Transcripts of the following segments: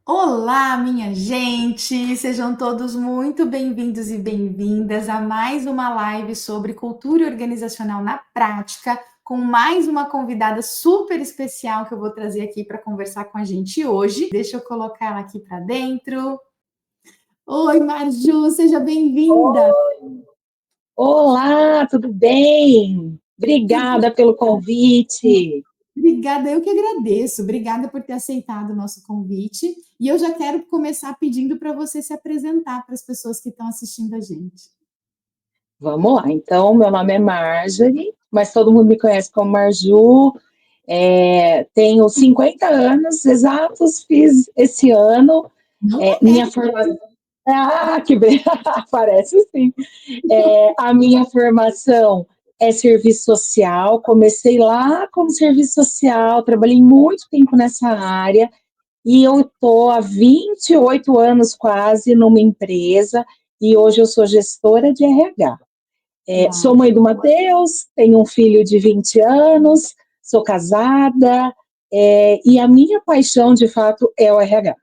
Olá, minha gente! Sejam todos muito bem-vindos e bem-vindas a mais uma live sobre cultura organizacional na prática, com mais uma convidada super especial que eu vou trazer aqui para conversar com a gente hoje. Deixa eu colocar ela aqui para dentro. Oi, Marju, seja bem-vinda! Olá, tudo bem? Tudo Obrigada pelo convite. Obrigada, eu que agradeço. Obrigada por ter aceitado o nosso convite. E eu já quero começar pedindo para você se apresentar para as pessoas que estão assistindo a gente. Vamos lá. Então, meu nome é Marjorie, mas todo mundo me conhece como Marju. Tenho 50 anos exatos, fiz esse ano. Não tá Minha formação. Ah, que bem! Parece sim. A minha formação é serviço social. Comecei lá como serviço social, trabalhei muito tempo nessa área. E eu estou há 28 anos quase numa empresa e hoje eu sou gestora de RH. Sou Uau. mãe do Matheus, tenho um filho de 20 anos, sou casada, e a minha paixão, de fato, é o RH.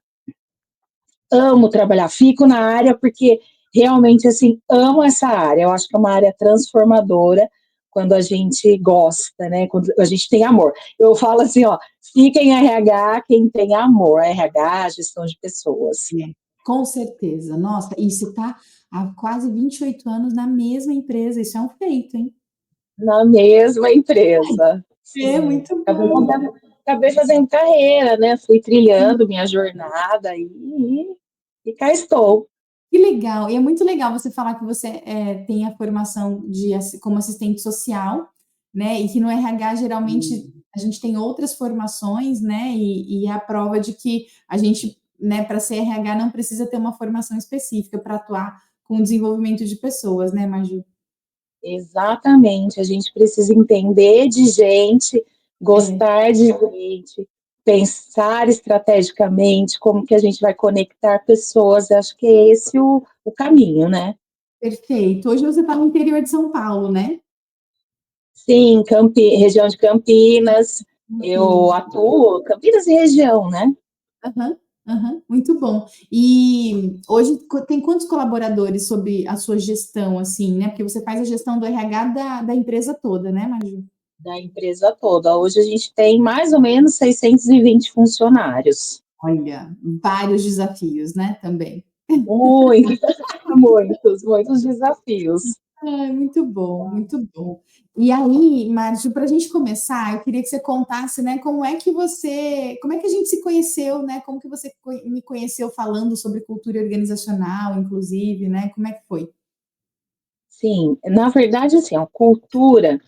Amo trabalhar, fico na área porque realmente, assim, amo essa área. Eu acho que é uma área transformadora quando a gente gosta, né? Quando a gente tem amor. Eu falo assim, ó, fica em RH quem tem amor, RH, gestão de pessoas. É, com certeza. Nossa, e você está há quase 28 anos na mesma empresa, isso é um feito, hein? Na mesma empresa. É, Sim. muito bom. Acabei fazendo carreira, né? Fui trilhando minha jornada e cá estou. Que legal, e é muito legal você falar que você tem a formação como assistente social, né? E que no RH geralmente a gente tem outras formações, né? E é a prova de que a gente, né, para ser RH não precisa ter uma formação específica para atuar com o desenvolvimento de pessoas, né, Maju? Exatamente, a gente precisa entender de gente, É. gostar de gente, pensar estrategicamente como que a gente vai conectar pessoas. Acho que é esse o caminho, né? Perfeito. Hoje você está no interior de São Paulo, né? Sim, região de Campinas, eu Campinas. atuo, Campinas e região, né? Aham, aham, muito bom. E hoje tem quantos colaboradores sob a sua gestão, assim, né? Porque você faz a gestão do RH da empresa toda, né, Maju? Da empresa toda. Hoje a gente tem mais ou menos 620 funcionários. Olha, vários desafios, né, também. Muitos, muitos desafios. Ai, muito bom, muito bom. E aí, Márcio, para a gente começar, eu queria que você contasse, né, como é que a gente se conheceu, né? Como que você me conheceu falando sobre cultura organizacional, inclusive, né? Como é que foi? Sim, na verdade, assim, a cultura,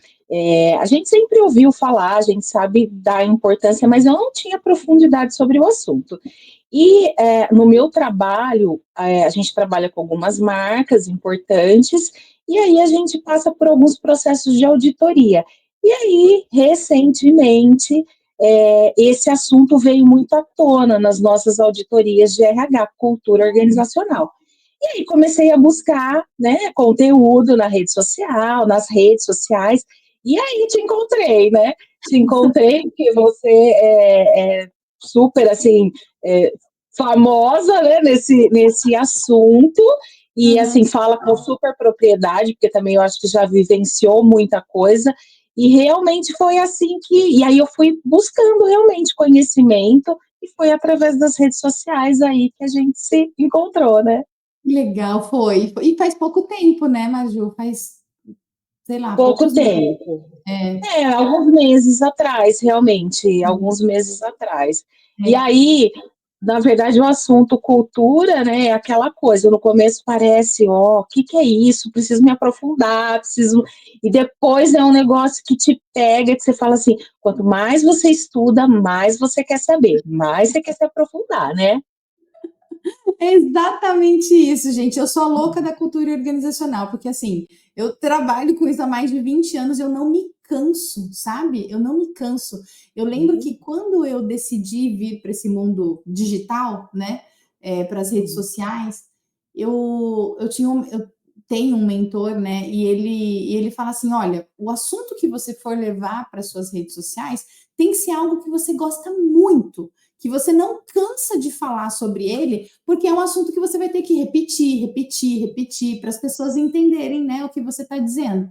a gente sempre ouviu falar, a gente sabe da importância, mas eu não tinha profundidade sobre o assunto. E no meu trabalho, a gente trabalha com algumas marcas importantes, e aí a gente passa por alguns processos de auditoria. E aí, recentemente, esse assunto veio muito à tona nas nossas auditorias de RH, cultura organizacional. E aí comecei a buscar, né, conteúdo na rede social, nas redes sociais, e aí te encontrei, né? Te encontrei porque você é super assim é, famosa, né, nesse assunto e assim Aham. fala com super propriedade, porque também eu acho que já vivenciou muita coisa. E realmente foi assim e aí eu fui buscando realmente conhecimento e foi através das redes sociais aí que a gente se encontrou, né? Que legal, foi. E faz pouco tempo, né, Maju? Faz, sei lá, Pouco poucos meses. tempo. É, Alguns meses atrás, realmente, alguns meses atrás. E é. aí, na verdade, o assunto cultura, né, é aquela coisa, no começo parece, ó, o que que é isso? Preciso me aprofundar, preciso... E depois é um negócio que te pega, que você fala assim, quanto mais você estuda, mais você quer saber, mais você quer se aprofundar, né? É exatamente isso, gente. Eu sou a louca da cultura organizacional, porque assim, eu trabalho com isso há mais de 20 anos, eu não me canso, sabe? Eu não me canso. Eu lembro que quando eu decidi vir para esse mundo digital, né, para as redes sociais, eu tenho um mentor, né, e ele fala assim: olha, o assunto que você for levar para suas redes sociais tem que ser algo que você gosta muito, que você não cansa de falar sobre ele, porque é um assunto que você vai ter que repetir, repetir, repetir, para as pessoas entenderem, né, o que você está dizendo.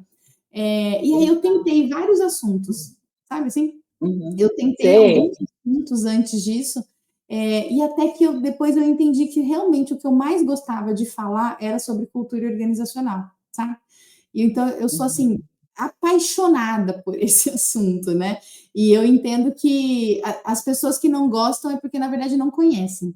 E aí eu tentei vários assuntos, sabe assim? Uhum. Eu tentei Sei. alguns assuntos antes disso, e até que depois eu entendi que realmente o que eu mais gostava de falar era sobre cultura organizacional, sabe? E então eu sou assim Uhum. apaixonada por esse assunto, né? E eu entendo que as pessoas que não gostam é porque na verdade não conhecem,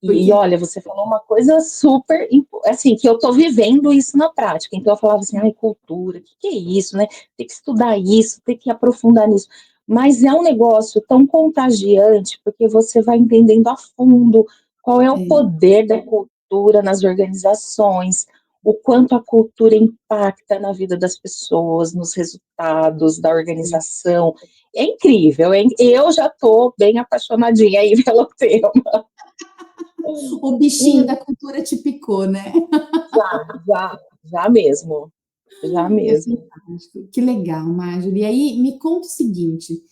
E porque olha, você falou uma coisa super, assim, que eu tô vivendo isso na prática. Então eu falava assim, ai, cultura, o que que é isso, né? Tem que estudar isso, tem que aprofundar nisso. Mas é um negócio tão contagiante, porque você vai entendendo a fundo qual é o é, poder da cultura nas organizações, o quanto a cultura impacta na vida das pessoas, nos resultados da organização. É incrível, hein? Eu já tô bem apaixonadinha aí pelo tema. o bichinho da cultura te picou, né? Já mesmo, já É mesmo. fantástico. Que legal, Marjorie. E aí, me conta o seguinte: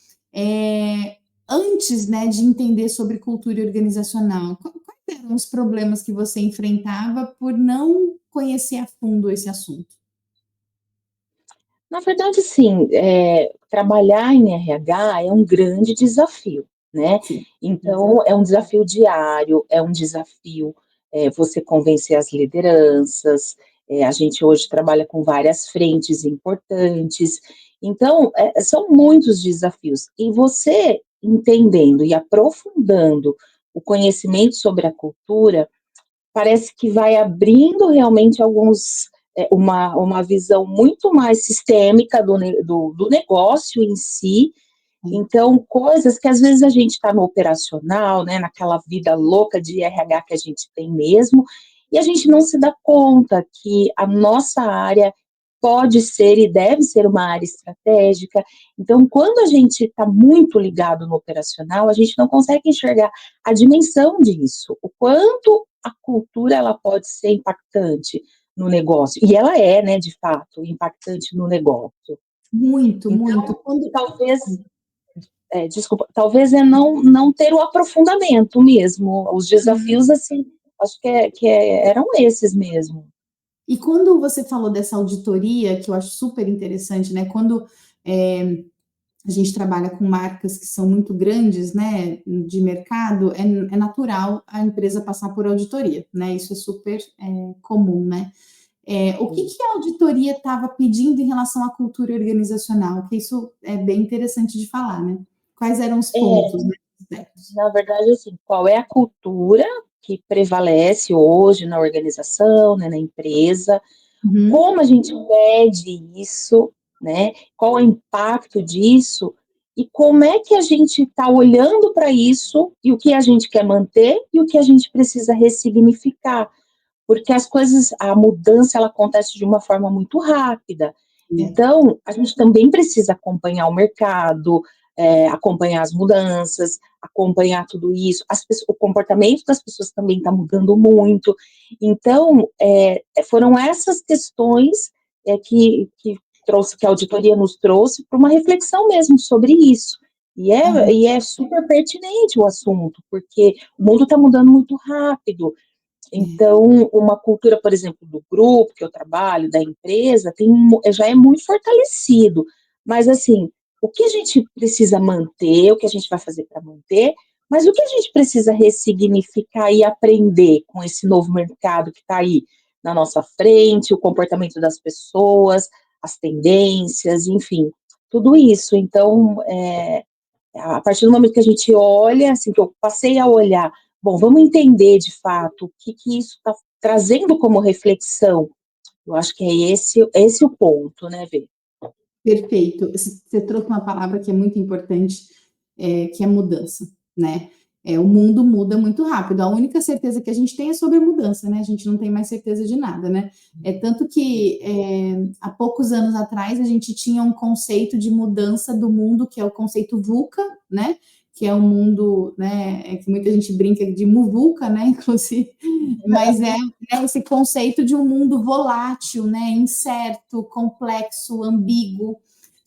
antes, né, de entender sobre cultura organizacional, quais eram os problemas que você enfrentava por não conhecer a fundo esse assunto? Na verdade, sim, trabalhar em RH é um grande desafio, né? Sim. Então, é um desafio diário, é um desafio você convencer as lideranças. A gente hoje trabalha com várias frentes importantes, então, são muitos desafios. E você entendendo e aprofundando o conhecimento sobre a cultura, parece que vai abrindo realmente uma visão muito mais sistêmica do negócio em si. Então, coisas que às vezes a gente está no operacional, né, naquela vida louca de RH que a gente tem mesmo, e a gente não se dá conta que a nossa área pode ser e deve ser uma área estratégica. Então, quando a gente está muito ligado no operacional, a gente não consegue enxergar a dimensão disso, o quanto a cultura ela pode ser impactante no negócio. E ela é, né, de fato, impactante no negócio. Muito, muito. Então, talvez desculpa, talvez é não ter o aprofundamento mesmo. Os desafios, assim, acho eram esses mesmo. E quando você falou dessa auditoria, que eu acho super interessante, né? Quando a gente trabalha com marcas que são muito grandes, né, de mercado, é natural a empresa passar por auditoria, né? Isso é super comum, né? O que, que a auditoria estava pedindo em relação à cultura organizacional? Que isso é bem interessante de falar, né? Quais eram os pontos, É, né? Aspectos? na verdade, assim, qual é a cultura que prevalece hoje na organização, né, na empresa? Uhum. Como a gente mede isso, né? Qual é o impacto disso? E como é que a gente está olhando para isso e o que a gente quer manter e o que a gente precisa ressignificar? Porque as coisas, a mudança, ela acontece de uma forma muito rápida. É, Então, a gente também precisa acompanhar o mercado, acompanhar as mudanças, acompanhar tudo isso. O comportamento das pessoas também está mudando muito. Então, foram essas questões que a auditoria nos trouxe para uma reflexão mesmo sobre isso. aham, E é super pertinente o assunto, porque o mundo está mudando muito rápido. é, Então, uma cultura, por exemplo, do grupo que eu trabalho, da empresa, já é muito fortalecido. Mas, assim, o que a gente precisa manter, o que a gente vai fazer para manter, mas o que a gente precisa ressignificar e aprender com esse novo mercado que está aí na nossa frente, o comportamento das pessoas, as tendências, enfim, tudo isso. Então, a partir do momento que a gente olha, assim, que eu passei a olhar, bom, vamos entender de fato o que que isso está trazendo como reflexão. Eu acho que é esse o ponto, né, Vê? perfeito. Você trouxe uma palavra que é muito importante, que é mudança, né? O mundo muda muito rápido. A única certeza que a gente tem é sobre a mudança, né? A gente não tem mais certeza de nada, né? É tanto que há poucos anos atrás a gente tinha um conceito de mudança do mundo que é o conceito VUCA, né? Que é um mundo, né? Que muita gente brinca de muvuca, né? Inclusive, mas né, esse conceito de um mundo volátil, né? Incerto, complexo, ambíguo.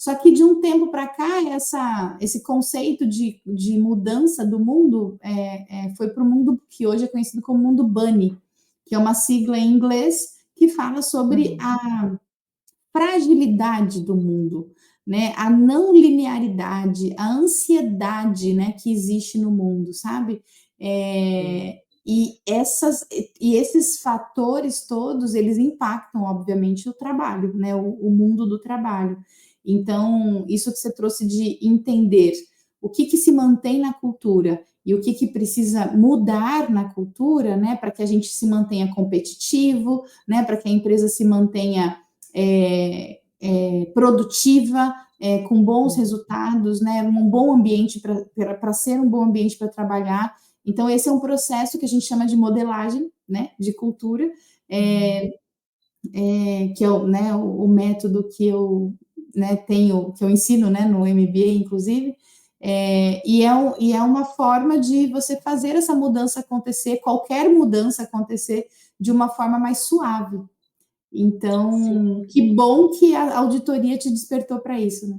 Só que de um tempo para cá, esse conceito de mudança do mundo foi para o mundo que hoje é conhecido como mundo Bunny, que é uma sigla em inglês que fala sobre Uhum. a fragilidade do mundo, né? A não linearidade, a ansiedade, né, que existe no mundo, sabe? Sim, E esses fatores todos, eles impactam, obviamente, o trabalho, né? O mundo do trabalho. Então, isso que você trouxe de entender o que se mantém na cultura e o que precisa mudar na cultura, né, para que a gente se mantenha competitivo, né, para que a empresa se mantenha produtiva, com bons uhum, resultados, né, um bom ambiente para ser um bom ambiente para trabalhar. Então, esse é um processo que a gente chama de modelagem, né, de cultura, uhum. que é o método que eu, né, tenho, que eu ensino, né, no MBA, inclusive, e é uma forma de você fazer essa mudança acontecer, qualquer mudança acontecer de uma forma mais suave. Então, Sim. que bom que a auditoria te despertou para isso, né?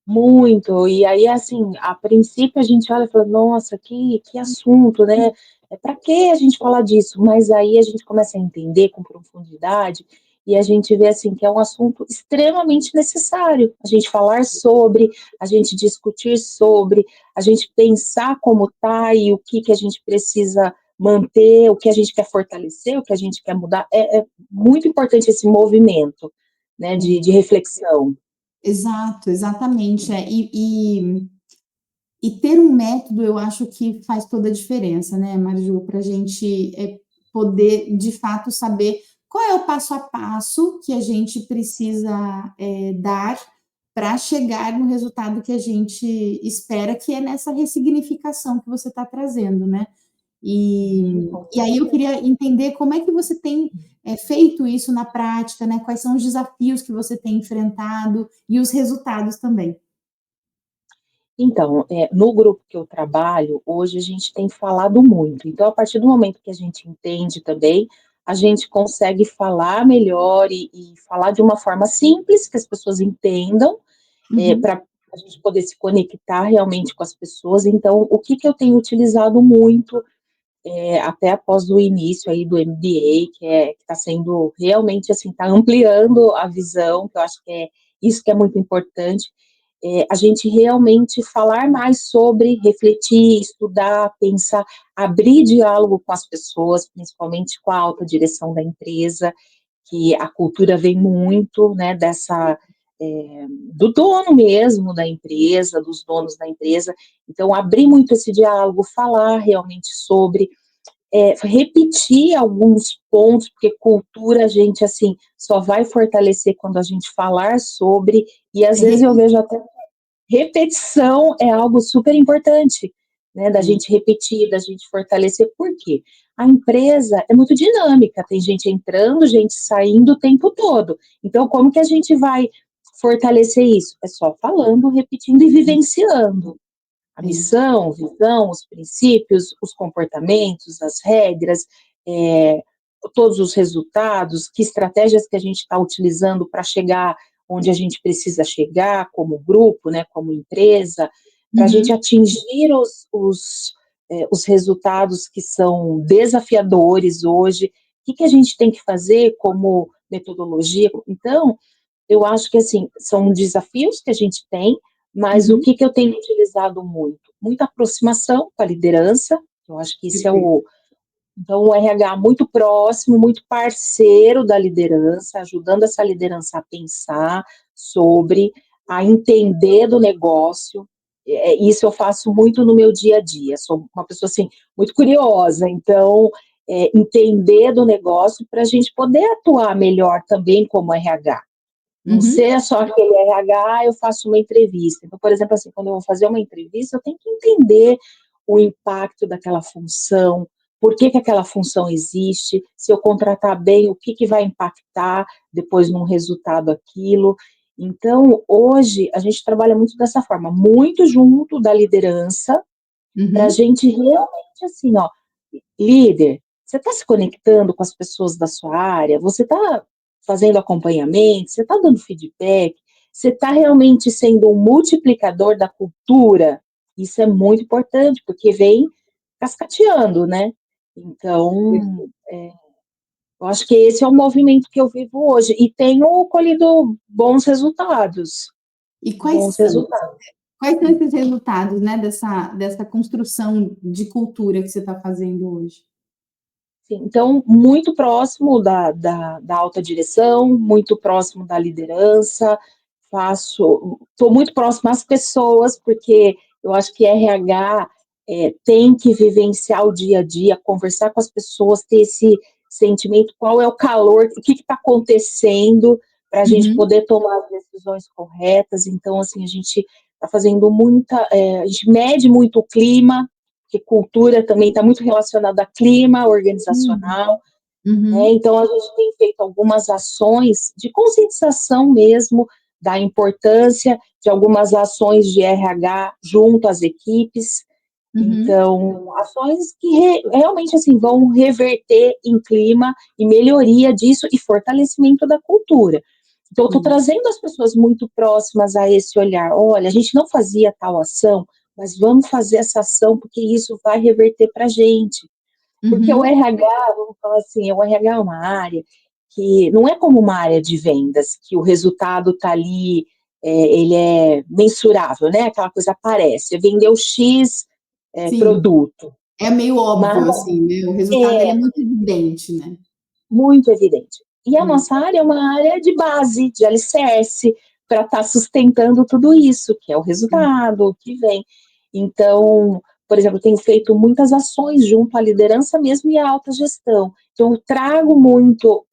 Muito, e aí, assim, a princípio a gente olha e fala, nossa, que assunto, né? Para que a gente falar disso? Mas aí a gente começa a entender com profundidade e a gente vê, assim, que é um assunto extremamente necessário. A gente falar sobre, a gente discutir sobre, a gente pensar como tá e o que a gente precisa manter, o que a gente quer fortalecer, o que a gente quer mudar. É muito importante esse movimento, né, de reflexão. Exato, exatamente. E ter um método, eu acho que faz toda a diferença, né, Marju, para a gente poder, de fato, saber qual é o passo a passo que a gente precisa dar para chegar no resultado que a gente espera, que é nessa ressignificação que você está trazendo, né? Sim, E, com e aí eu certeza. queria entender como é que você tem feito isso na prática, né? Quais são os desafios que você tem enfrentado e os resultados também. Então, no grupo que eu trabalho, hoje a gente tem falado muito. Então, a partir do momento que a gente entende também, a gente consegue falar melhor e falar de uma forma simples, que as pessoas entendam, Uhum, para a gente poder se conectar realmente com as pessoas. Então, o que que eu tenho utilizado muito, até após o início aí do MBA, que está sendo realmente assim, está ampliando a visão, que eu acho que é isso que é muito importante, a gente realmente falar mais sobre, refletir, estudar, pensar, abrir diálogo com as pessoas, principalmente com a alta direção da empresa, que a cultura vem muito, né, do dono mesmo da empresa, dos donos da empresa. Então, abrir muito esse diálogo, falar realmente sobre, repetir alguns pontos, porque cultura a gente, assim, só vai fortalecer quando a gente falar sobre, e às vezes eu repetir. vejo até repetição é algo super importante, né, da gente repetir, da gente fortalecer, por quê? A empresa é muito dinâmica, tem gente entrando, gente saindo o tempo todo. Então, como que a gente vai fortalecer isso? É só falando, repetindo e vivenciando. A É isso. missão, visão, os princípios, os comportamentos, as regras, é, todos os resultados, que estratégias que a gente está utilizando para chegar onde a gente precisa chegar, como grupo, né, como empresa, para a gente Uhum, atingir os resultados que são desafiadores hoje, o que a gente tem que fazer como metodologia. Então, eu acho que, assim, são desafios que a gente tem, mas o uhum, que eu tenho utilizado muito? Muita aproximação com a liderança, eu acho que isso é perfeito. o. Então, o RH muito próximo, muito parceiro da liderança, ajudando essa liderança a pensar sobre, a entender do negócio. Isso eu faço muito no meu dia a dia. Sou uma pessoa assim muito curiosa, então entender do negócio para a gente poder atuar melhor também como RH. Não Uhum, ser só aquele RH, eu faço uma entrevista. Então, por exemplo, assim, quando eu vou fazer uma entrevista, eu tenho que entender o impacto daquela função, por que aquela função existe, se eu contratar bem, o que vai impactar depois num resultado aquilo. Então, hoje, a gente trabalha muito dessa forma, muito junto da liderança, para a uhum, gente realmente, assim, ó, líder, você está se conectando com as pessoas da sua área? Você está fazendo acompanhamento? Você está dando feedback? você está realmente sendo um multiplicador da cultura? Isso é muito importante, porque vem cascateando, né? Então, eu acho que esse é o movimento que eu vivo hoje, e tenho colhido bons resultados. E Bons resultados. quais são esses resultados, né, dessa construção de cultura que você está fazendo hoje? Sim, então, muito próximo da alta direção, muito próximo da liderança, estou muito próximo às pessoas, porque eu acho que RH tem que vivenciar o dia a dia, conversar com as pessoas, ter esse sentimento, qual é o calor, o que está acontecendo, para a gente Uhum, poder tomar as decisões corretas. Então, assim, a gente está fazendo a gente mede muito o clima, porque cultura também está muito relacionada a clima uhum, organizacional, né? uhum, Então, a gente tem feito algumas ações de conscientização mesmo da importância de algumas ações de RH junto às equipes. uhum, Então, ações que realmente assim vão reverter em clima e melhoria disso e fortalecimento da cultura. Então, eu estou sim, trazendo as pessoas muito próximas a esse olhar. Olha, a gente não fazia tal ação, mas vamos fazer essa ação porque isso vai reverter para a gente. Porque o uhum, RH, vamos falar assim, o RH é uma área que não é como uma área de vendas, que o resultado está ali, ele é mensurável, né? Aquela coisa aparece, você vendeu X sim. produto, É meio mas óbvio, assim, né? O resultado ele é é muito evidente, né? muito evidente. E a É, nossa área é uma área de base, de alicerce, para estar sustentando tudo isso, que é o resultado que vem. Então, por exemplo, eu tenho feito muitas ações junto à liderança mesmo e à alta gestão. Então, eu trago muito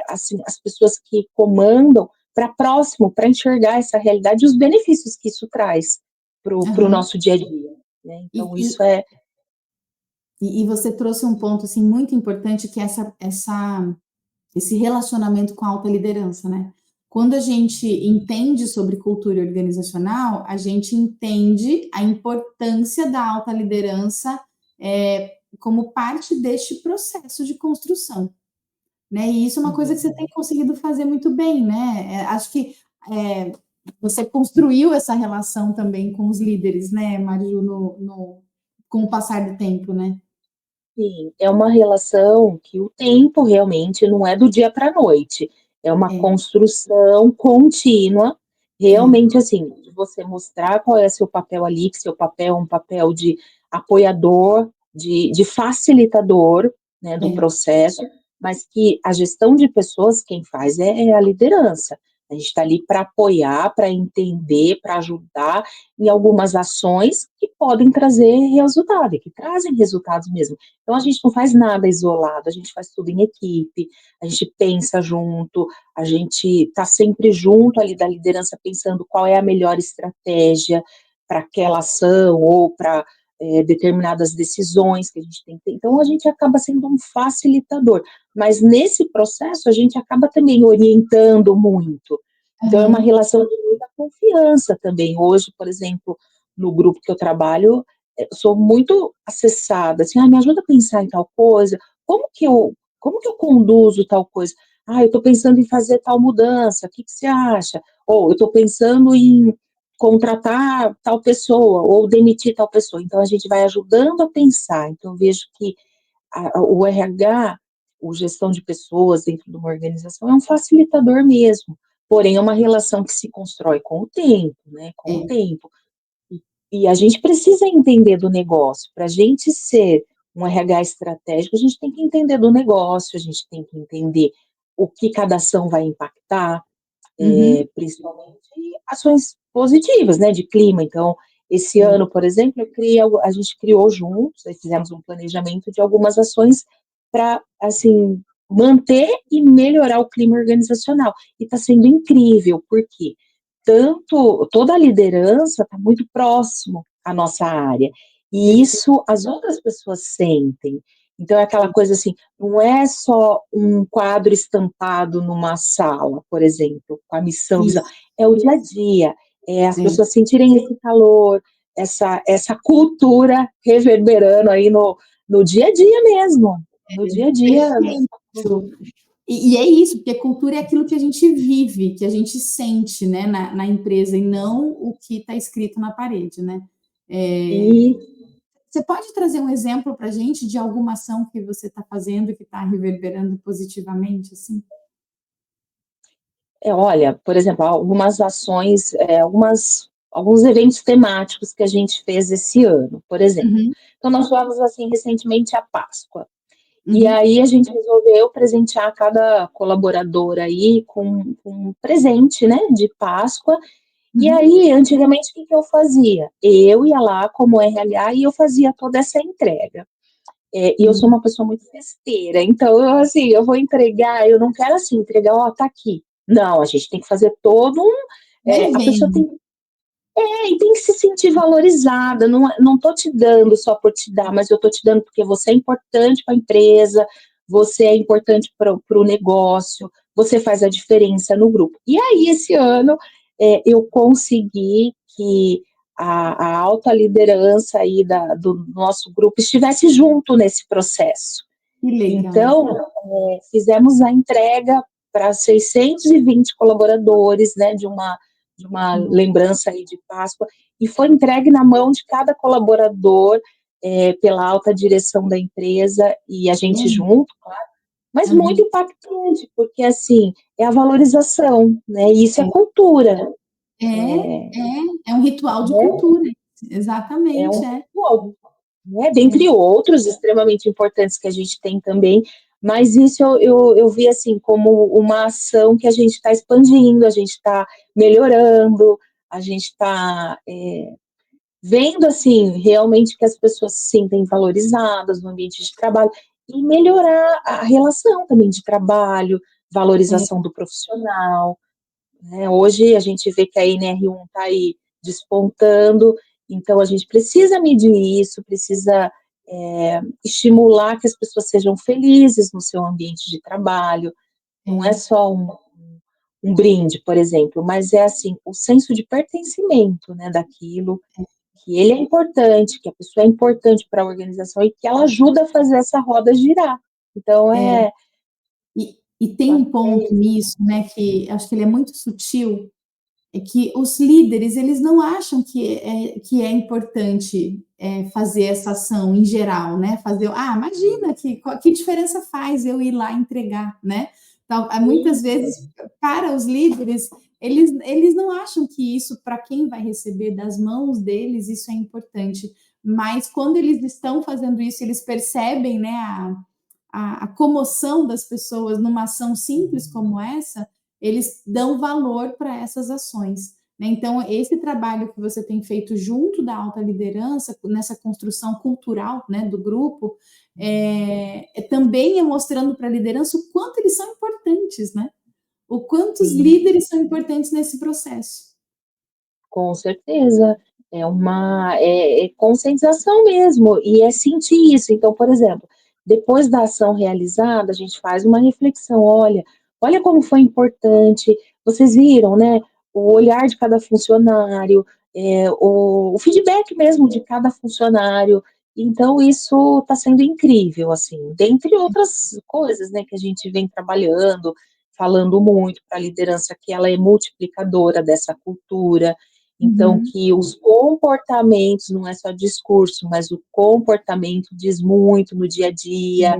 assim, as pessoas que comandam para próximo, para enxergar essa realidade e os benefícios que isso traz para o aham. nosso dia a dia. Né? E, Então, isso e, é. e você trouxe um ponto assim muito importante que é esse relacionamento com a alta liderança, né? Quando a gente entende sobre cultura organizacional, a gente entende a importância da alta liderança como parte deste processo de construção, né? E isso é uma coisa que Uhum. você tem conseguido fazer muito bem, né? Acho que é, você construiu essa relação também com os líderes, né, Marilu, com o passar do tempo, né? Sim, é uma relação que o tempo realmente não é do dia para a noite, é uma É, construção contínua, é, realmente assim, de você mostrar qual é seu papel ali, que seu papel é um papel de apoiador, de facilitador, né, do é. processo, mas que a gestão de pessoas quem faz é a liderança. A gente está ali para apoiar, para entender, para ajudar em algumas ações que podem trazer resultado, e que trazem resultados mesmo. Então, a gente não faz nada isolado, a gente faz tudo em equipe, a gente pensa junto, a gente está sempre junto ali da liderança, pensando qual é a melhor estratégia para aquela ação ou para determinadas decisões que a gente tem que ter. Então, a gente acaba sendo um facilitador, mas nesse processo a gente acaba também orientando muito. Então, é uma Aham, relação de muita confiança também. Hoje, por exemplo, no grupo que eu trabalho, eu sou muito acessada, assim, me ajuda a pensar em tal coisa, como que eu conduzo tal coisa? Eu estou pensando em fazer tal mudança, o que que você acha? Ou eu estou pensando em contratar tal pessoa, ou demitir tal pessoa. Então, a gente vai ajudando a pensar. Então, eu vejo que o RH, o gestão de pessoas dentro de uma organização, é um facilitador mesmo. Porém, é uma relação que se constrói com o tempo, né? Com o é. tempo. E a gente precisa entender do negócio. Para a gente ser um RH estratégico, a gente tem que entender do negócio, a gente tem que entender o que cada ação vai impactar, Uhum, principalmente ações positivas, né, de clima. Então, esse é, ano, por exemplo, a gente criou juntos, fizemos um planejamento de algumas ações para, assim, manter e melhorar o clima organizacional. E está sendo incrível, porque toda a liderança está muito próximo à nossa área, e perfeito. isso as outras pessoas sentem. Então, é aquela coisa assim, não é só um quadro estampado numa sala, por exemplo, com a missão, visão, Isso, é o dia a dia, é as é. pessoas sentirem esse calor, essa cultura reverberando aí no dia a dia mesmo, no dia a dia. Perfeito. E é isso, porque cultura é aquilo que a gente vive, que a gente sente, né, na empresa, e não o que está escrito na parede, né? É, E você pode trazer um exemplo para a gente de alguma ação que você está fazendo que está reverberando positivamente, assim? olha, por exemplo, algumas ações, alguns eventos temáticos que a gente fez esse ano, por exemplo. Uhum, Então, nós tivemos, assim, recentemente a Páscoa. E uhum, aí a gente resolveu presentear cada colaborador aí com um presente, né, de Páscoa. E uhum. aí, antigamente, o que que eu fazia? Eu ia lá como RH e eu fazia toda essa entrega. E eu sou Sim. uma pessoa muito festeira, então, assim, eu vou entregar, eu não quero, assim, entregar, ó, tá aqui. Não, a gente tem que fazer todo um. Um A pessoa evento. tem que se sentir valorizada. Não, não tô te dando só por te dar, mas eu tô te dando porque você é importante para a empresa, você é importante para o negócio, você faz a diferença no grupo. E aí, esse ano, eu consegui que a alta liderança aí do nosso grupo estivesse junto nesse processo. Que legal. Então, fizemos a entrega para 620 colaboradores, né, de uma lembrança aí de Páscoa, e foi entregue na mão de cada colaborador, pela alta direção da empresa e a gente É, junto, claro, mas muito uhum, impactante, porque, assim, é a valorização, né, e isso é é. cultura, É um ritual de né, cultura. é Exatamente, um é. ritual, né, É, dentre outros extremamente importantes que a gente tem também, mas isso eu vi assim como uma ação que a gente está expandindo, a gente está melhorando, a gente está vendo assim realmente que as pessoas se sentem valorizadas no ambiente de trabalho e melhorar a relação também de trabalho, é, valorização do profissional, né? Hoje a gente vê que a NR1 está aí despontando, então a gente precisa medir isso, precisa estimular que as pessoas sejam felizes no seu ambiente de trabalho. Não é é, só um brinde, por exemplo, mas é assim o senso de pertencimento, né, daquilo, que ele é importante, que a pessoa é importante para a organização e que ela ajuda a fazer essa roda girar. Então é. é, E tem eu um acho que é ponto isso. nisso, né, que acho que ele é muito sutil, é que os líderes, eles não acham que é importante, fazer essa ação em geral, né, fazer imagina que diferença faz eu ir lá entregar, né. Então, muitas vezes, para os líderes, eles não acham que isso, para quem vai receber das mãos deles, isso é importante, mas quando eles estão fazendo isso, eles percebem, né, a comoção das pessoas numa ação simples como essa, eles dão valor para essas ações. Né? Então, esse trabalho que você tem feito junto da alta liderança, nessa construção cultural, né, do grupo, também é mostrando para a liderança o quanto eles são importantes, né? O quanto os Sim. líderes são importantes nesse processo. Com certeza, é conscientização mesmo, e é sentir isso. Então, por exemplo, depois da ação realizada, a gente faz uma reflexão, olha como foi importante, vocês viram, né, o olhar de cada funcionário, o feedback mesmo de cada funcionário, então isso está sendo incrível, assim, dentre outras coisas, né, que a gente vem trabalhando, falando muito para a liderança que ela é multiplicadora dessa cultura, então, Uhum. que os comportamentos, não é só discurso, mas o comportamento diz muito no dia a dia,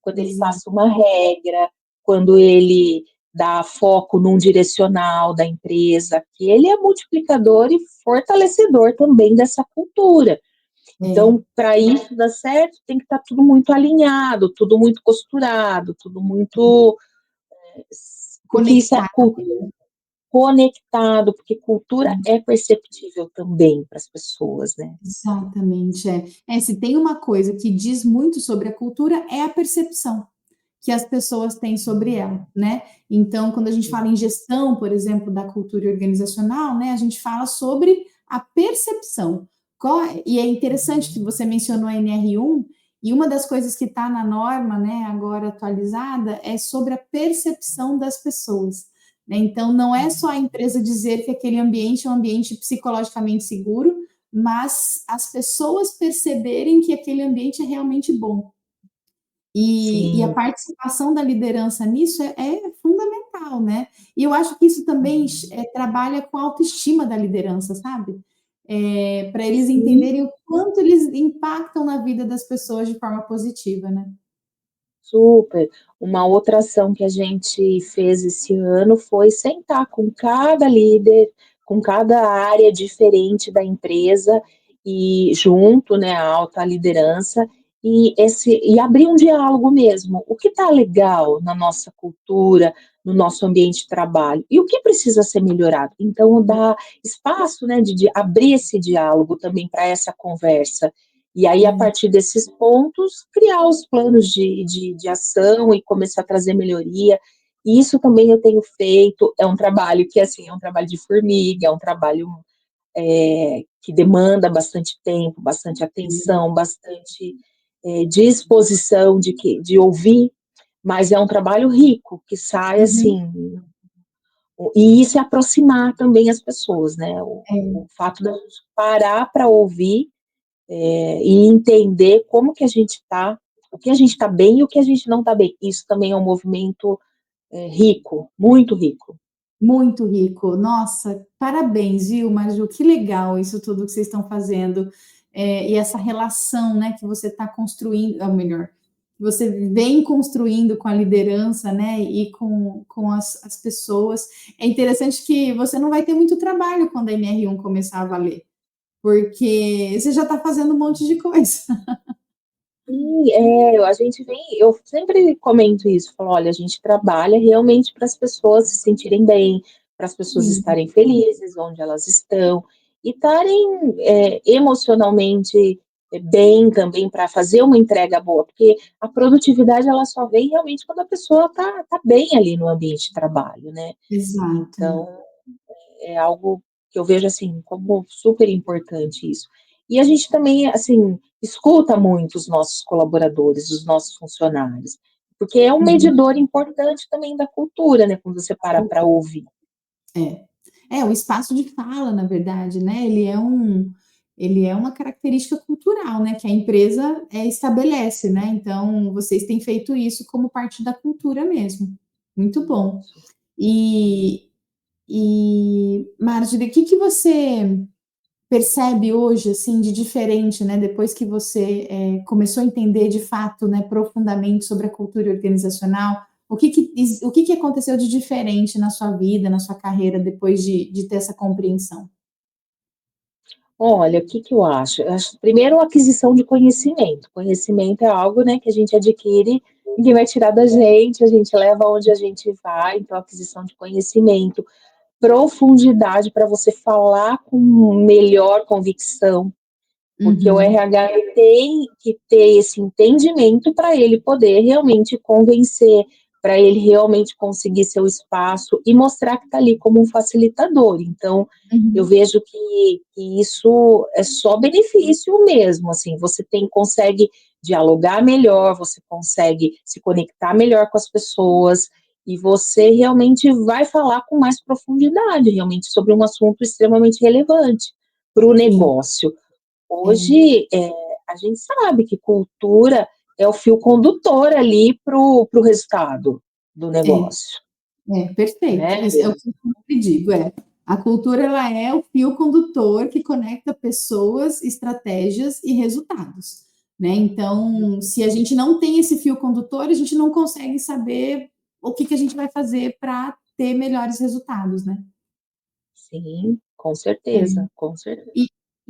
quando ele Exato. passa uma regra, quando ele dá foco num direcional da empresa, que ele é multiplicador e fortalecedor também dessa cultura. É, Então, para isso dar certo, tem que estar tudo muito alinhado, tudo muito costurado, tudo muito. Porque isso é conectar. conectado, porque cultura é perceptível também para as pessoas, né? Exatamente, é. Se tem uma coisa que diz muito sobre a cultura é a percepção que as pessoas têm sobre ela, né? Então, quando a gente fala em gestão, por exemplo, da cultura organizacional, né, a gente fala sobre a percepção. E é interessante que você mencionou a NR1, e uma das coisas que está na norma, né, agora atualizada, é sobre a percepção das pessoas. Né? Então, não é só a empresa dizer que aquele ambiente é um ambiente psicologicamente seguro, mas as pessoas perceberem que aquele ambiente é realmente bom. E a sim. participação da liderança nisso é fundamental, né? E eu acho que isso também trabalha com a autoestima da liderança, sabe? Para eles Sim, entenderem o quanto eles impactam na vida das pessoas de forma positiva, né? super. Uma outra ação que a gente fez esse ano foi sentar com cada líder, com cada área diferente da empresa e junto, né, a alta liderança e abrir um diálogo mesmo. O que está legal na nossa cultura, no nosso ambiente de trabalho e o que precisa ser melhorado. Então, dar espaço, né, de abrir esse diálogo também para essa conversa. E aí, a É, partir desses pontos, criar os planos de ação e começar a trazer melhoria. E isso também eu tenho feito, é um trabalho que, assim, é um trabalho de formiga, é um trabalho que demanda bastante tempo, bastante atenção, bastante disposição de ouvir, mas é um trabalho rico, que sai, uhum, assim, e isso é aproximar também as pessoas, né? O é. fato da gente parar para ouvir e entender como que a gente está, o que a gente está bem e o que a gente não está bem. Isso também é um movimento rico, muito rico. Muito rico. Nossa, parabéns, viu, Maju? Que legal isso tudo que vocês estão fazendo. E essa relação, né, que você está construindo, ou melhor, que você vem construindo com a liderança, né, e com as pessoas. É interessante que você não vai ter muito trabalho quando a MR1 começar a valer, porque você já está fazendo um monte de coisa. E a gente vem, eu sempre comento isso, falo, olha, a gente trabalha realmente para as pessoas se sentirem bem, para as pessoas Sim, estarem felizes onde elas estão e estarem emocionalmente bem também para fazer uma entrega boa, porque a produtividade ela só vem realmente quando a pessoa tá bem ali no ambiente de trabalho, né? exato. Então, é algo que eu vejo, assim, como super importante isso. E a gente também, assim, escuta muito os nossos colaboradores, os nossos funcionários, porque é um Uhum. medidor importante também da cultura, né, quando você para ouvir. É. O espaço de fala, na verdade, né? Ele é uma característica cultural, né? Que a empresa estabelece, né? Então, vocês têm feito isso como parte da cultura mesmo. Muito bom. E, Marjorie, o que que você percebe hoje, assim, de diferente, né? Depois que você começou a entender de fato, né, profundamente sobre a cultura organizacional, o que que aconteceu de diferente na sua vida, na sua carreira, depois de ter essa compreensão? Olha, o que que eu acho? Eu acho, primeiro, a aquisição de conhecimento. Conhecimento é algo, né, que a gente adquire, ninguém vai tirar da gente, a gente leva onde a gente vai, então, a aquisição de conhecimento, profundidade para você falar com melhor convicção, porque o Uhum, RH ele tem que ter esse entendimento para ele poder realmente convencer, para ele realmente conseguir seu espaço e mostrar que está ali como um facilitador. Então, eu uhum, vejo que isso é só benefício mesmo, assim, você consegue dialogar melhor, você consegue se conectar melhor com as pessoas, e você realmente vai falar com mais profundidade, realmente, sobre um assunto extremamente relevante para o sim, negócio. é, Hoje, a gente sabe que cultura é o fio condutor ali para o resultado do é, negócio, perfeito. né? Isso é o que eu sempre digo, é. A cultura, ela é o fio condutor que conecta pessoas, estratégias e resultados, né? Então, se a gente não tem esse fio condutor, a gente não consegue saber o que que a gente vai fazer para ter melhores resultados, né? Sim, É. com certeza.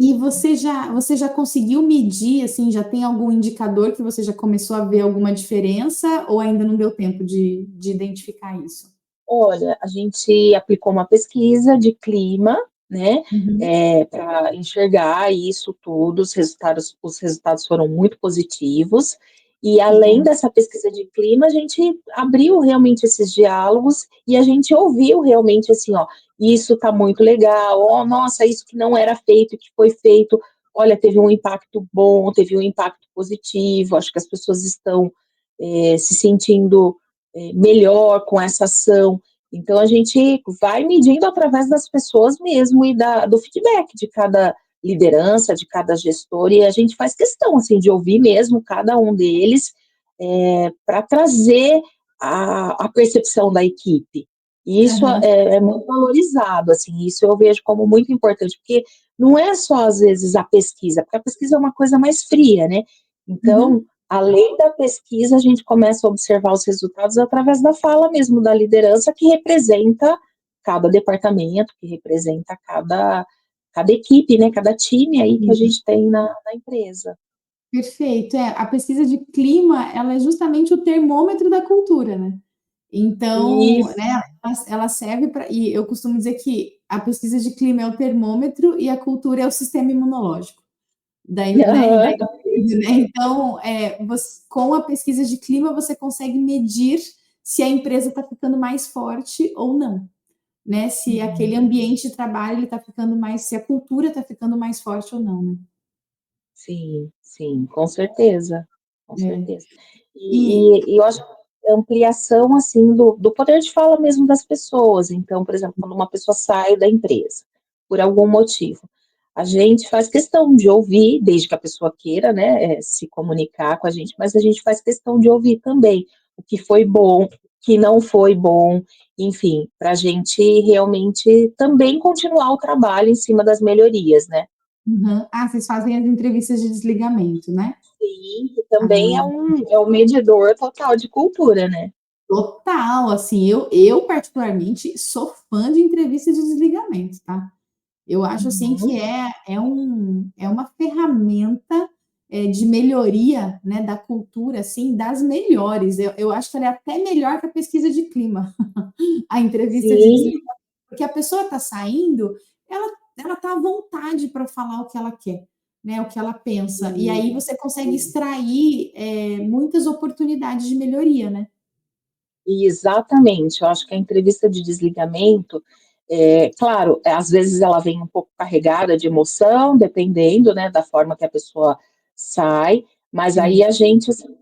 E, você já conseguiu medir, assim, já tem algum indicador que você já começou a ver alguma diferença ou ainda não deu tempo de identificar isso? Olha, a gente aplicou uma pesquisa de clima, né, Uhum, para enxergar isso tudo, os resultados foram muito positivos, e que além bom. dessa pesquisa de clima, a gente abriu realmente esses diálogos e a gente ouviu realmente assim, ó, isso está muito legal, ó, nossa, isso que não era feito, que foi feito, olha, teve um impacto bom, teve um impacto positivo, acho que as pessoas estão se sentindo melhor com essa ação. Então, a gente vai medindo através das pessoas mesmo e do feedback de cada liderança, de cada gestor, e a gente faz questão, assim, de ouvir mesmo cada um deles, para trazer a percepção da equipe. E isso Aham, é muito valorizado, assim, isso eu vejo como muito importante, porque não é só, às vezes, a pesquisa, porque a pesquisa é uma coisa mais fria, né? Então, uhum. além da pesquisa, a gente começa a observar os resultados através da fala mesmo da liderança que representa cada departamento, que representa cada equipe, né? Cada time aí que a gente tem na empresa. Perfeito. É, a pesquisa de clima, ela é justamente o termômetro da cultura, né? Então, Isso. né, ela serve para. E eu costumo dizer que a pesquisa de clima é o termômetro e a cultura é o sistema imunológico da Aham. empresa, né? Então, com a pesquisa de clima, você consegue medir se a empresa está ficando mais forte ou não, né? Se aquele Uhum. ambiente de trabalho ele está ficando mais, se a cultura está ficando mais forte ou não, né? Sim, sim, com certeza, com É. certeza. E E eu acho que a ampliação, assim, do poder de fala mesmo das pessoas. Então, por exemplo, quando uma pessoa sai da empresa, por algum motivo, a gente faz questão de ouvir, desde que a pessoa queira, né, se comunicar com a gente, mas a gente faz questão de ouvir também o que foi bom, o que não foi bom, enfim, para a gente realmente também continuar o trabalho em cima das melhorias, né? uhum. Ah, vocês fazem as entrevistas de desligamento, né? Sim, que também Ah, é um medidor total de cultura, né. total, assim, eu particularmente sou fã de entrevista de desligamento, tá? Eu acho assim que Uhum. é uma ferramenta de melhoria, né, da cultura, assim, das melhores. Eu acho que ela é até melhor que a pesquisa de clima, a entrevista de Sim, desligamento, porque a pessoa está saindo, ela está à vontade para falar o que ela quer, né, o que ela pensa. E sim, aí você consegue sim. extrair muitas oportunidades de melhoria, né? Exatamente, eu acho que a entrevista de desligamento, claro, às vezes ela vem um pouco carregada de emoção, dependendo, né, da forma que a pessoa sai, mas aí Sim. a gente, assim,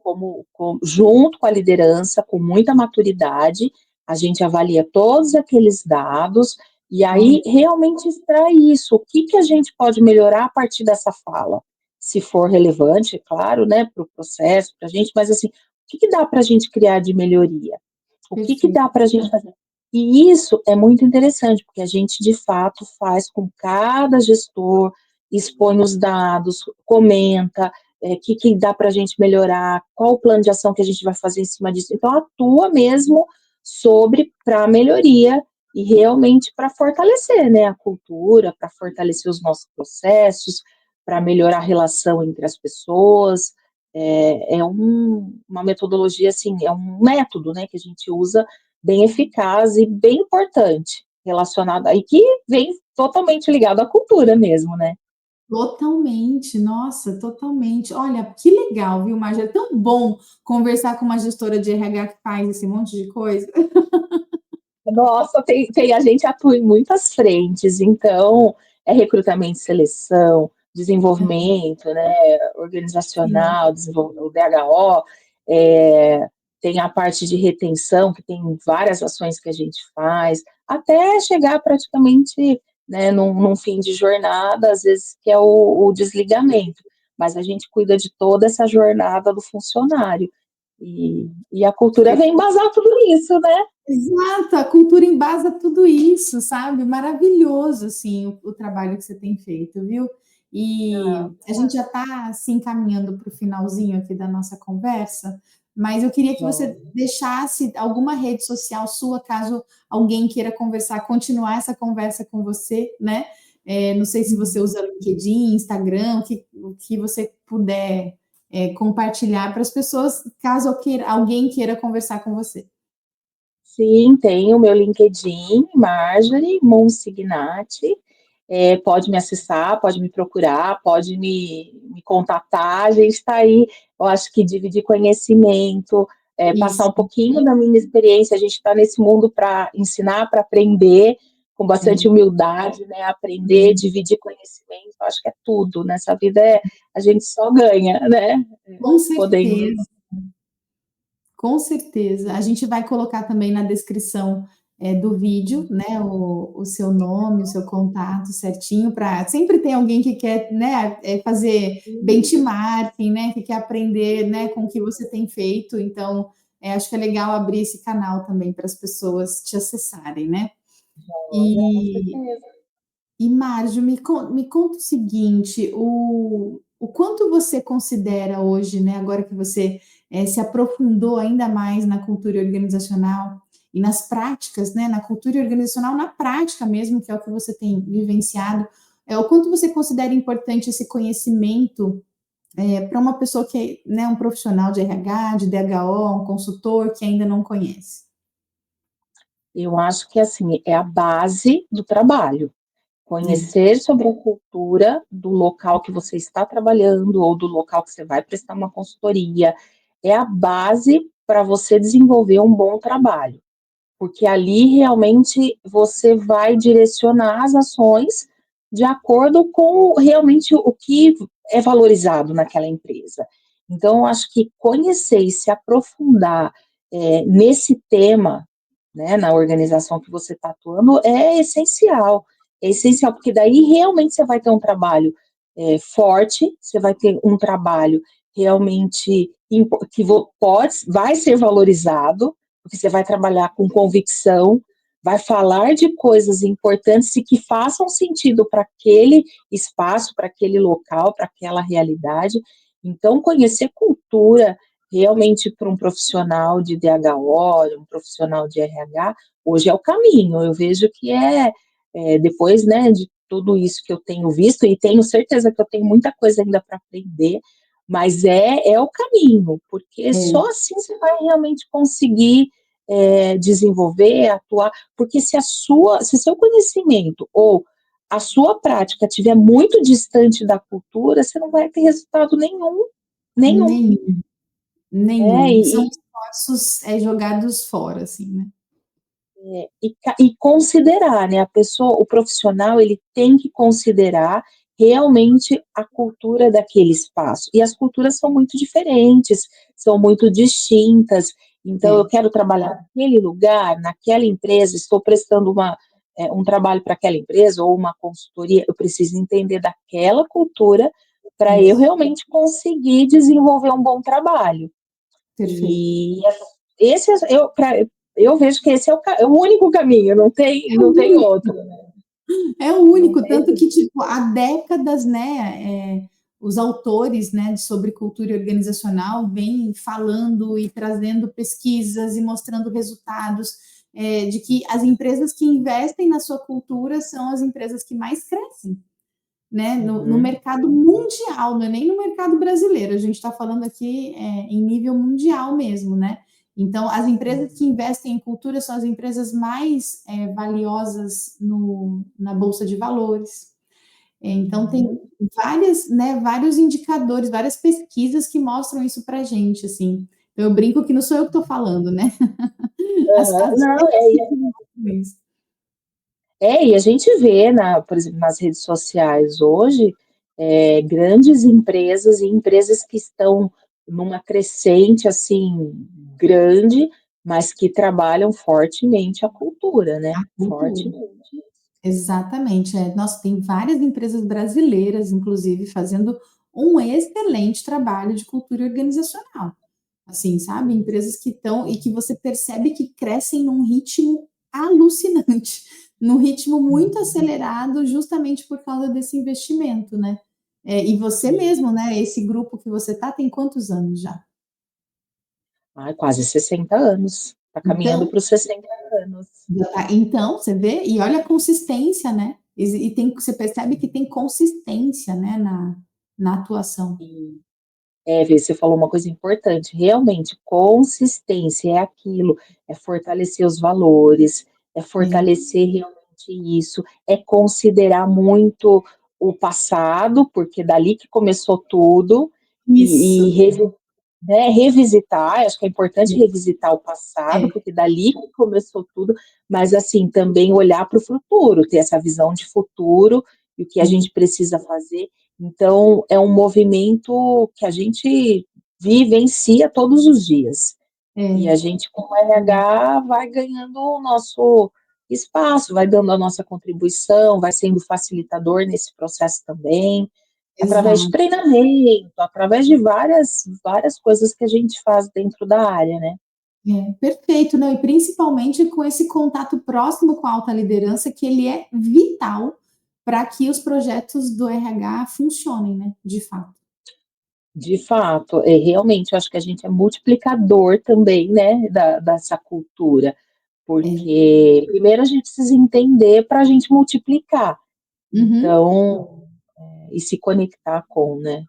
junto com a liderança, com muita maturidade, a gente avalia todos aqueles dados e Olha, aí realmente extrai isso, o que que a gente pode melhorar a partir dessa fala? Se for relevante, claro, né, para o processo, para a gente, mas assim, o que que dá para a gente criar de melhoria? O que que perfeito. dá para a gente fazer? E isso é muito interessante, porque a gente de fato faz com cada gestor, expõe os dados, comenta, o que que dá para a gente melhorar, qual o plano de ação que a gente vai fazer em cima disso. Então atua mesmo sobre para melhoria e realmente para fortalecer, né, a cultura, para fortalecer os nossos processos, para melhorar a relação entre as pessoas. Uma metodologia, assim, é um método, né, que a gente usa bem eficaz e bem importante, relacionado aí, que vem totalmente ligado à cultura mesmo, né. Totalmente, nossa, totalmente. Olha, que legal, viu, Marja? É tão bom conversar com uma gestora de RH que faz esse monte de coisa. Nossa, a gente atua em muitas frentes, então, é recrutamento e seleção, desenvolvimento, né, Sim, organizacional, o DHO, eh, tem a parte de retenção, que tem várias ações que a gente faz, até chegar praticamente, né, num fim de jornada, às vezes, que é o desligamento, mas a gente cuida de toda essa jornada do funcionário, e a cultura vem embasar tudo isso, né. exato, a cultura embasa tudo isso, sabe? Maravilhoso, assim, o trabalho que você tem feito, viu? E a gente já está se encaminhando para o finalzinho aqui da nossa conversa, mas eu queria que você Joia. deixasse alguma rede social sua, caso alguém queira conversar, continuar essa conversa com você, né? Não sei se você usa LinkedIn, Instagram, o que você puder compartilhar para as pessoas, caso alguém queira conversar com você. Sim, tem o meu LinkedIn, Marjorie Monsignati. Pode me acessar, pode me procurar, pode me contatar. A gente está aí, eu acho que dividir conhecimento, passar Isso. um pouquinho da minha experiência. A gente está nesse mundo para ensinar, para aprender, com bastante É, humildade, né? Aprender, é, dividir conhecimento. Eu acho que é tudo nessa vida, a gente só ganha, né? com Podendo. certeza, com certeza. A gente vai colocar também na descrição do vídeo, né, o seu nome, o seu contato certinho, para sempre tem alguém que quer, né, fazer benchmarking, né, que quer aprender, né, com o que você tem feito, então acho que é legal abrir esse canal também para as pessoas te acessarem, né? Olha, com E, certeza. e Márcio, me conta o seguinte, o quanto você considera hoje, né, agora que você se aprofundou ainda mais na cultura organizacional e nas práticas, né, na cultura organizacional, na prática mesmo, que é o que você tem vivenciado, o quanto você considera importante esse conhecimento para uma pessoa que é, né, um profissional de RH, de DHO, um consultor que ainda não conhece? Eu acho que, assim, é a base do trabalho. É, Conhecer sobre a cultura do local que você está trabalhando ou do local que você vai prestar uma consultoria, é a base para você desenvolver um bom trabalho, porque ali realmente você vai direcionar as ações de acordo com realmente o que é valorizado naquela empresa. Então, eu acho que conhecer e se aprofundar nesse tema, né, na organização que você está atuando, é essencial, porque daí realmente você vai ter um trabalho forte, você vai ter um trabalho realmente que vai ser valorizado, porque você vai trabalhar com convicção, vai falar de coisas importantes e que façam sentido para aquele espaço, para aquele local, para aquela realidade. Então, conhecer cultura realmente para um profissional de DHO, um profissional de RH, hoje é o caminho. Eu vejo que depois, né, de tudo isso que eu tenho visto, e tenho certeza que eu tenho muita coisa ainda para aprender, mas é o caminho, porque é, só assim você vai realmente conseguir desenvolver, atuar, porque se seu conhecimento ou a sua prática estiver muito distante da cultura, você não vai ter resultado nenhum, nenhum. nenhum. É, Nenhum. São esforços jogados fora, assim, né? e considerar, né, a pessoa, o profissional, ele tem que considerar realmente a cultura daquele espaço. E as culturas são muito diferentes, são muito distintas. Então, eu É, quero trabalhar naquele lugar, naquela empresa, estou prestando um trabalho para aquela empresa ou uma consultoria, eu preciso entender daquela cultura para eu isso. realmente conseguir desenvolver um bom trabalho. Perfeito. E esse eu vejo que esse é o único caminho, É o não tem único, outro, é o não único, tem tanto outro. que, tipo, há décadas, né, os autores, né, sobre cultura organizacional vêm falando e trazendo pesquisas e mostrando resultados de que as empresas que investem na sua cultura são as empresas que mais crescem, né, no Uhum. mercado mundial, não é nem no mercado brasileiro, a gente está falando aqui em nível mundial mesmo, né? Então, as empresas que investem em cultura são as empresas mais valiosas na Bolsa de Valores. Então, tem Uhum. várias, né, vários indicadores, várias pesquisas que mostram isso para a gente, assim. Então, eu brinco que não sou eu que estou falando, né? Aham. As Não, pesquisas. e a gente vê, por exemplo, nas redes sociais hoje, grandes empresas e empresas que estão numa crescente, assim, grande, mas que trabalham fortemente a cultura, né? A cultura. Fortemente. Exatamente. Nossa, tem várias empresas brasileiras, inclusive, fazendo um excelente trabalho de cultura organizacional. Assim, sabe? Empresas que estão e que você percebe que crescem num ritmo alucinante, num ritmo muito acelerado, justamente por causa desse investimento, né? E você mesmo, né? Esse grupo que você tá, tem quantos anos já? Ai, quase 60 anos. Está caminhando Então, para os 60 anos. então, você vê, e olha a consistência, né? E tem, você percebe que tem consistência, né, na atuação. E, Vê, você falou uma coisa importante. Realmente, consistência é aquilo, é fortalecer os valores, é É, fortalecer realmente isso, é considerar muito o passado, porque dali que começou tudo, isso. revisitar, acho que é importante revisitar o passado, É, porque dali que começou tudo, mas assim, também olhar para o futuro, ter essa visão de futuro e o que a é, gente precisa fazer. Então, é um movimento que a gente vivencia todos os dias. E a gente, como RH, vai ganhando o nosso espaço, vai dando a nossa contribuição, vai sendo facilitador nesse processo também, através de exato. treinamento, através de várias coisas que a gente faz dentro da área, né? Perfeito, não, e principalmente com esse contato próximo com a alta liderança, que ele é vital para que os projetos do RH funcionem, né, de fato. De fato, realmente, eu acho que a gente é multiplicador também, né, dessa cultura, É. porque primeiro a gente precisa entender para a gente multiplicar, Uhum. então, e se conectar com, né?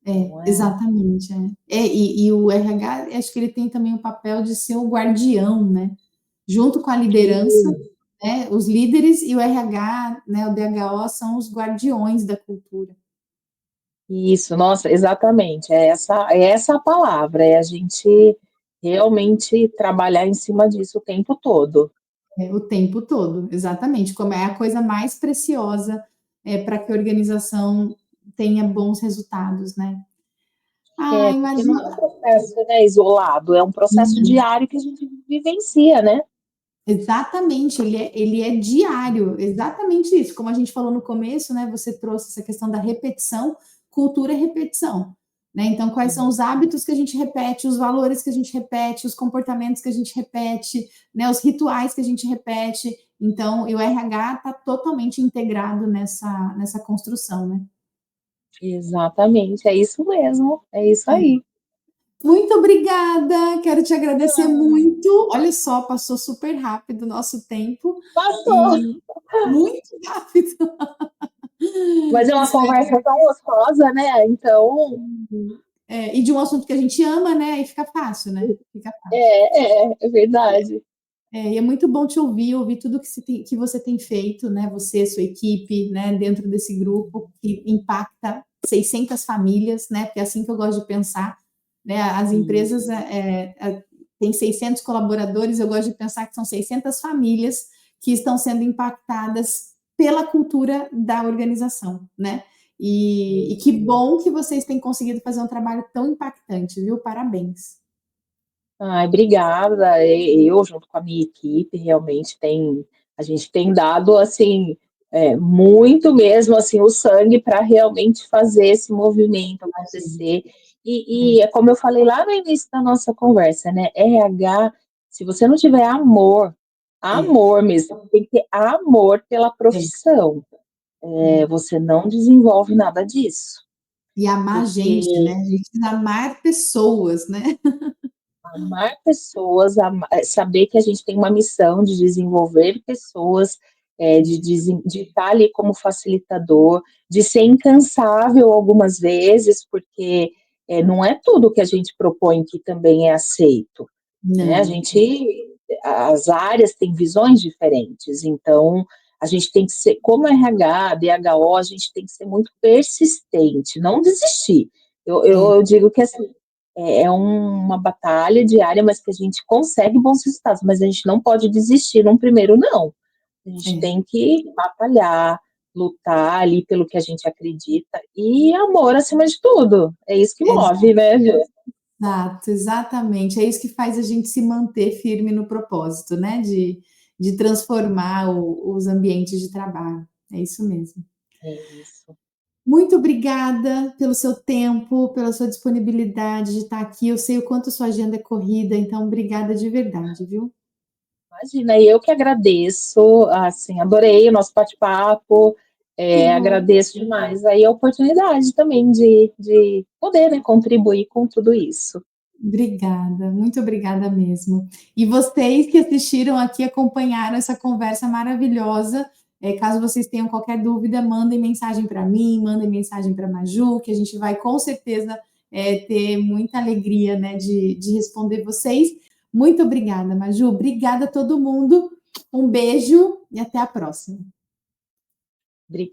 Então Exatamente, e o RH, acho que ele tem também o papel de ser o guardião, né, junto com a liderança, né, os líderes e o RH, né, o DHO são os guardiões da cultura. isso, nossa, exatamente, é essa a palavra, é a gente realmente trabalhar em cima disso o tempo todo. O tempo todo, exatamente, como é a coisa mais preciosa, para que a organização tenha bons resultados, né. É, Ai, porque não é imagina. um processo, né, isolado, é um processo diário que a gente vivencia, né? Exatamente, ele é diário, exatamente isso. Como a gente falou no começo, né? Você trouxe essa questão da repetição, cultura é repetição, né? Então, quais são os hábitos que a gente repete, os valores que a gente repete, os comportamentos que a gente repete, né? Os rituais que a gente repete. Então, e o RH está totalmente integrado nessa construção, né? Exatamente, é isso mesmo, é isso É. aí. Muito obrigada, quero te agradecer muito. Olha só, passou super rápido o nosso tempo Passou, e muito rápido. mas é uma Espero. conversa tão gostosa, né? Então, E de um assunto que a gente ama, né? Aí fica fácil, né? Fica fácil. é verdade. E é muito bom te ouvir tudo que você tem feito, né? Você, sua equipe, né? Dentro desse grupo que impacta 600 famílias, né? Porque é assim que eu gosto de pensar, né? As empresas Isso, têm 600 colaboradores, eu gosto de pensar que são 600 famílias que estão sendo impactadas pela cultura da organização, né? E que isso. bom que vocês têm conseguido fazer um trabalho tão impactante, viu? Parabéns. Ai, obrigada. Eu, junto com a minha equipe, realmente a gente tem dado assim, muito mesmo assim o sangue para realmente fazer esse movimento Imagina. acontecer. E é como eu falei lá no início da nossa conversa, né? RH, se você não tiver amor, É, amor mesmo, tem que ter amor pela é, profissão. é. Você não desenvolve nada disso, E amar a gente, né? porque A gente precisa amar pessoas, né? amar pessoas, saber que a gente tem uma missão de desenvolver pessoas, de estar ali como facilitador, de ser incansável algumas vezes, porque não é tudo que a gente propõe que também é aceito, né? Não, As áreas têm visões diferentes, então a gente tem que ser, como RH, DHO, a gente tem que ser muito persistente, não desistir. é, Eu digo que assim, é uma batalha diária, mas que a gente consegue bons resultados, mas a gente não pode desistir num primeiro não. A gente é, tem que batalhar, lutar ali pelo que a gente acredita e amor acima de tudo. É isso que move, né, Ju? exato, exatamente. É isso que faz a gente se manter firme no propósito, né? De transformar os ambientes de trabalho. É isso mesmo. É isso. Muito obrigada pelo seu tempo, pela sua disponibilidade de estar aqui. Eu sei o quanto sua agenda é corrida, então obrigada de verdade, viu? Imagina, e eu que agradeço, assim, adorei o nosso bate-papo, Que bom. agradeço demais aí a oportunidade também de poder, né, contribuir com tudo isso. Obrigada, muito obrigada mesmo. E vocês que assistiram aqui, acompanharam essa conversa maravilhosa. Caso vocês tenham qualquer dúvida, mandem mensagem para mim, mandem mensagem para a Maju, que a gente vai com certeza ter muita alegria, né, de responder vocês. Muito obrigada, Maju. Obrigada a todo mundo. Um beijo e até a próxima. Obrigada.